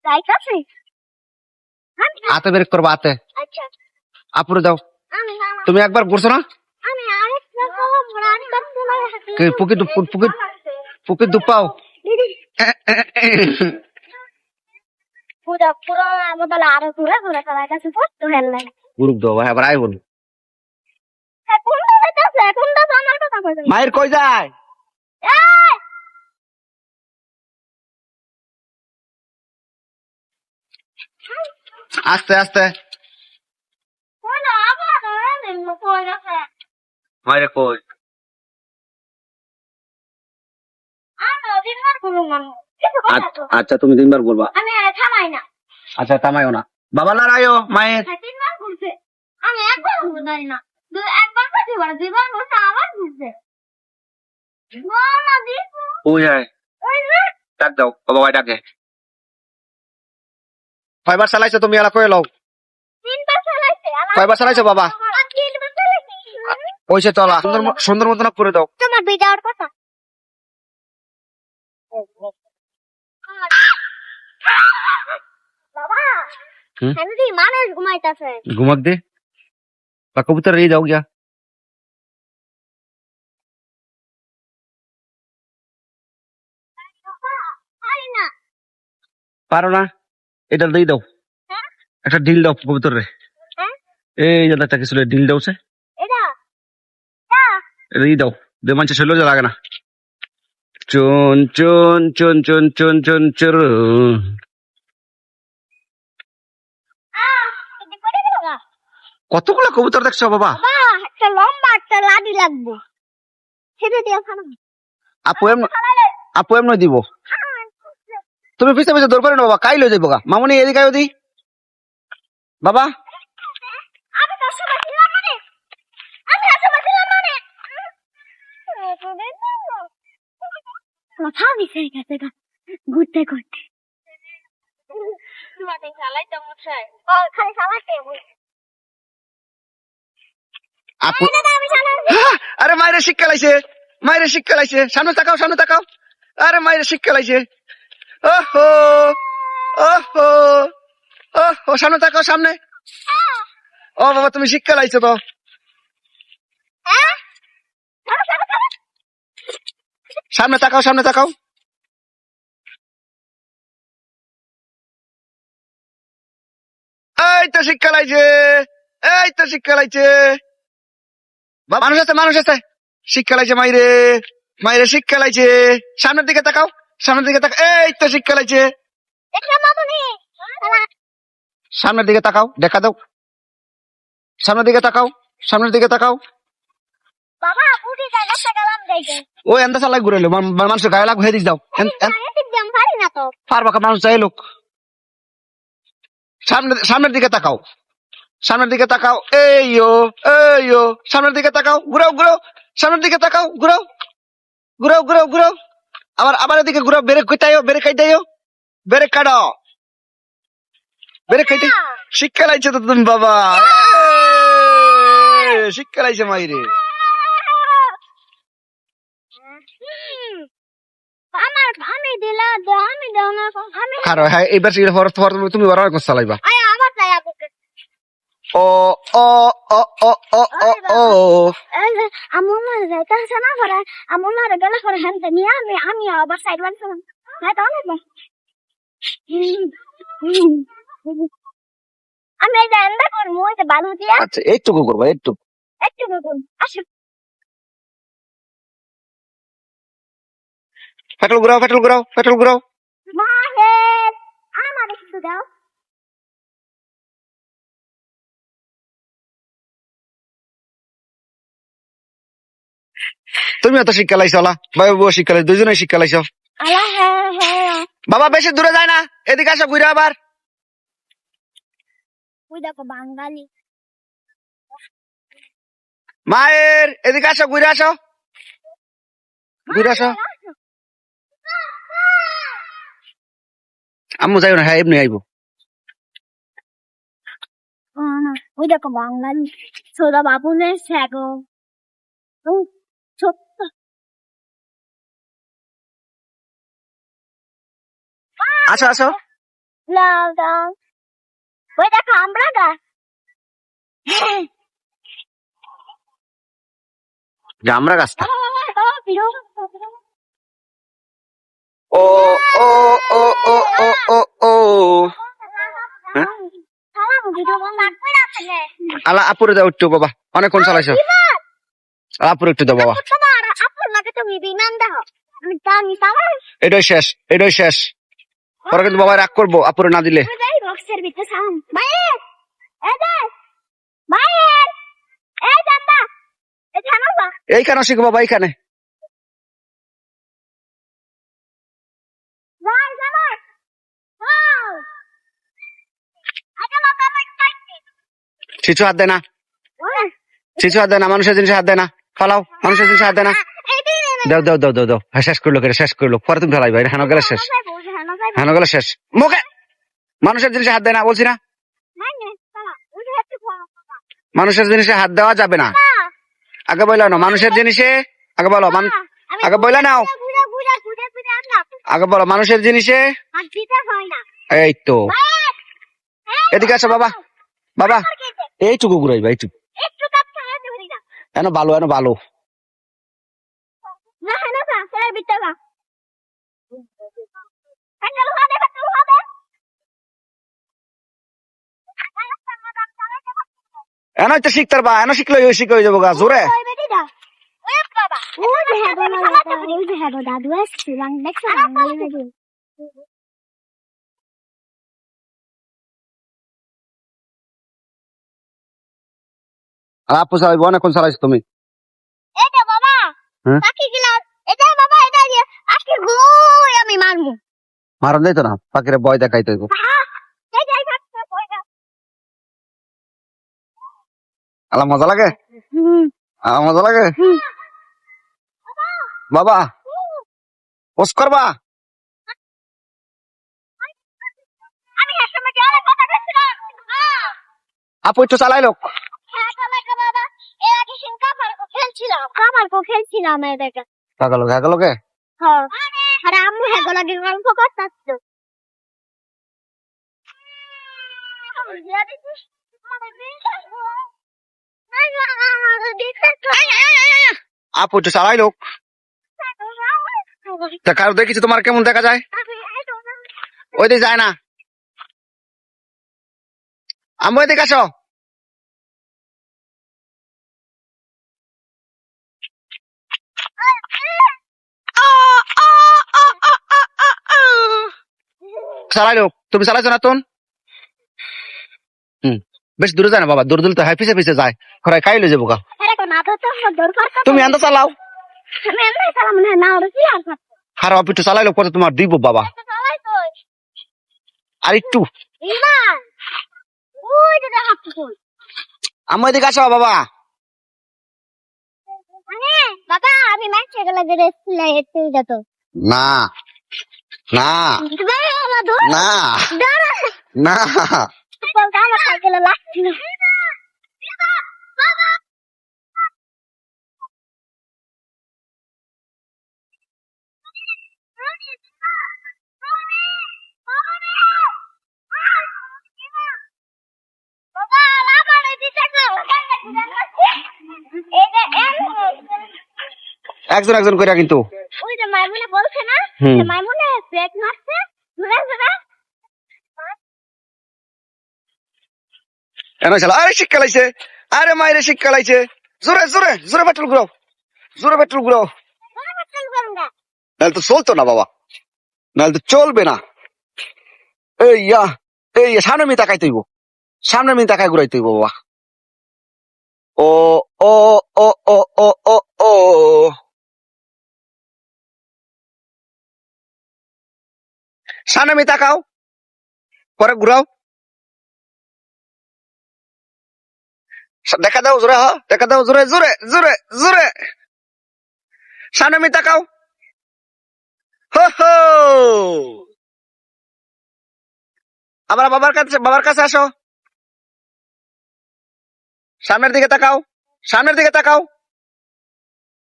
যাইতাছি হাতে ব্রেক করবা হাতে। আচ্ছা আপুরে দাও। তুমি একবার ঘুরছো না? আমি আরেকটা করব প্রাণী করতে কে পুকি পুকি দুপাও। পুরা পুরা বদলা আর পুরা পুরা চালাইতাছি তো হেললে গ্রুপ দাও ভাই, আবার আই বল। কোনটা যাইতাছে কোনটা তো আমার কথা কইছে মায়ের কই যায়? এই আস্তে আস্তে। কই না আবার দেন কই রাখে মায়ের কই? আমি দিনবার করব মান কিছু কথা তো আচ্ছা তুমি তিনবার বলবা। আমি থামাই না আচ্ছা থামাইও না। বাবা লড়াইও মায়ের। তিনবার করছে আমি একবার করব জানি না একবার করতে পারে দুইবার করতে আবার করছে না দিস ওই যায়। ওই না ডাক দাও বাবা, ভাই ডাকে। কয়বার চালাইছো তুমি? এলা কই লও। তিনবার চালাইছে কয়বার চালাইছো বাবা? তিনবার চালাইছে ওইসে চলা সুন্দর মতন করে দাও। তোমার বিদার কথা বাবা আমি মানুষ ঘুমাইতাছে ঘুমাক দে বা কবুতর এই যাও গিয়া। পারি না পারো না? এটা দিয়ে দাও, হ্যাঁ একটা ঢিল দাও কবুতর রে। হ্যাঁ এই যে একটা কিছু ঢিল দাও, সে এটা এটা দিয়ে দাও। দে মানুষের শরীর লাগে না। চুন চুন চুন চুন চুন চুন চুর। এটা করে দিল গা কতগুলো কবুতর দেখছো বাবা? বাবা একটা লম্বা একটা লাডি লাগবে ছেড়ে দিয়া খানা আপু এমন দিব। তুমি পিছে পিছে দৌড় করে না বাবা, কাই লয়ে যাবো গা। মামনি এদিকে আয় দি বাবা। আমি তো সবাই ছিলাম মানে আমি সবাই ছিলাম মানে কথা বিষয় গেছে গা ঘুরতে ঘুরতে তোমাকে চালাইতে মশাই ও খালি চালাইতে আপু আরে মায়ের শিক্ষা লাইছে, মায়ের শিক্ষা লাইছে। সামনে তাকাও, সামনে তাকাও। আরে মায়ের শিক্ষা লাইছে। ওহো ওহো ওহো, সামনে তাকাও, সামনে। ও বাবা তুমি শিক্ষা লাইছো তো। সামনে তাকাও, সামনে তাকাও। এই তো শিক্ষা লাইছে, এই তো শিক্ষা লাইছে। মানুষ আছে, মানুষ আছে। শিক্ষা লাইছে মাইরে, মাইরে শিক্ষা লাইছে। সামনের দিকে তাকাও, সামনের দিকে তাকাও। এই তো শিক্ষা লাইছে। সামনের দিকে তাকাও, দেখা দাও। সামনের দিকে তাকাও, সামনের দিকে তাকাও। বাবা পুরি জায়গা গেলাম যাইতে ও এন্তা চালাই ঘুরাইলো মানুষের গায়ে লাগ হয়ে দিস দাও। দিম পারি না তো পারবা কা মানুষ চাই লোক। সামনের দিকে তাকাও, সামনের দিকে তাকাও। এইও এইও, সামনের দিকে তাকাও। ঘুরাও ঘুরাও, সামনের দিকে তাকাও। ঘুরাও ঘুরাও ঘুরাও ঘুরাও। আবার এদিকে ঘুরাও। বেরেক কইতাইও, বেরেক কাইতাইও, বেরেক কাটো, বেরেক কাইতে। শিক্ষা লাইছে তো তুমি বাবা, শিক্ষা লাইছে মাইরে। আমার আমি দিলা আমি দাও না আমি খারো হ্যাঁ, এবার তুমি বড় করে চালাইবা। আয় আমার চাই আপুকে ও ও ও ও ও ও ও আমার না যাইতাছে না করে আমার না গেলে করে হ্যান্ড নিয়ে আমি আবার সাইড ওয়ান করলাম হ্যাঁ তাও না আমি এই জানলা করবো ওই যে বালু দিয়া আচ্ছা এইটুকু করবা, এইটুকু। একটু করুন আসো পেট্রোল ঘুরাও, পেট্রোল ঘুরাও, পেট্রোল ঘুরাও। মাহের আমার একটু দাও তুমি এত শিক্ষা লাইছো, বাবা বউ শিক্ষা লাইছো, দুজনে শিক্ষা লাইছো। আল্লাহ হ্যাঁ হ্যাঁ বাবা বেশি দূরে যায় না, এদিকে আসো ঘুরে আবার। ওই দেখো বাঙালি মায়ের এদিকে আসো, ঘুরে আসো, ঘুরে আসো। আম্মু যাইও না, হ্যাঁ এমনি আইবো। ওই দেখো বাঙালি ছোট বাবুনের স্যাগো ছোট্ট আসো আসো। ওই দেখো আমরা গা জামরা গাছটা ও ও ও ও ও ও ও হ্যাঁ? আলা আপুরে দাও একটু বাবা, অনেকক্ষণ চালাইছো। আপুরে একটু দাও বাবা, এটাই শেষ, এটাই শেষ। পরে কিন্তু বাবা রাগ করবো আপুরে না দিলে। এইখানে শিখো বাবা, এইখানে। শিশু হাত দেয় না, শিশু হাত দেয় না, মানুষের জিনিসে হাত দেয় না, ফালাও, মানুষের জিনিসে হাত দেয় না। দাও দাও দাও দাও দাও, হ্যাঁ শেষ করলো, শেষ করলো, পরে তুমি ফেলাই ভাই, হেন গেলে শেষ, হেন গেলে শেষ। মুখে মানুষের জিনিসে হাত দেয় না বলছি না, মানুষের জিনিসে হাত দেওয়া যাবে না। আগে বললো না মানুষের জিনিসে, আগে বলো আগে বললে নাও, আগে বলো মানুষের জিনিসে। এই তো এদিকে আসো বাবা, বাবা এইটুকু ঘুরাইবা, এইটুকু এনো ভালো, এনো ভালো। এনো তো শিখতে পারবা, এনো শিখলে শিখে হয়ে যাবো গা জোরে। আর আপু চালাইবো, অনেকক্ষণ চালাইছো তুমি। আমি মারবো, মারণ যাইতো না, পাখিরে ভয় দেখাইতে হইব। আলা মজা লাগে, মজা লাগে বাবা, পোস করবা। আপু একটু চালাইলো, খেলছিলাম কাকালো কাকালোকে। আরে আম্মু হ্যাঁ লাগে গল্প করতেছিল। আপু একটু চালাইলো, কারো দেখেছি তোমার কেমন দেখা যায়, ওই দিকে যায় না। আম্মু এদিকে আসো, চালাইলো, তুমি চালাইছো না তোন। বেশ দূরে যায় না বাবা, দূর দূর তো হয়, পিছে পিছে যায়, খরাই খাইলে যাবো গা। তুমি আন্দা চালাও, খারাপ আপু একটু চালাইলো, পরে তোমার দিব বাবা। আর একটু আম্মু এদিকে আসো বাবা। বাবা আমি মাছ গেলে যেত না না না না, আমার সাইকেলে লাগছিল। একজন একজন করে কিন্তু। ওই যে মাইমুনে বলছে না, যে মাইমুনে ব্রেক মারছে ঘুরে ঘুরে। এনে চালা, আরে শিক্ষা লাইছে, আরে মাইরে শিক্ষা লাইছে, জোরে জোরে জোরে পেট্রোল ঘুরাও, জোরে পেট্রোল ঘুরাও। নাহলে তো চলতো না বাবা, নাহলে তো চলবে না। এই এই সামনে মি তাকাই তৈব, সামনে মি তাকাই ঘুরাই তৈব বাবা। ও ও ও ও ও ও ও সামনে মি তাকাও, পরে ঘুরাও, দেখা দাও জোরে, দেখা দাও জোরে জোরে জোরে জোরে, সামনে মি তাকাও। হো হো, আবার বাবার কাছে আসো, সামনের দিকে তাকাও, সামনের দিকে তাকাও।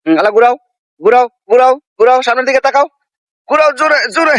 আলা ঘুরাও ঘুরাও ঘুরাও ঘুরাও, সামনের দিকে তাকাও, ঘুরাও জোরে জোরে।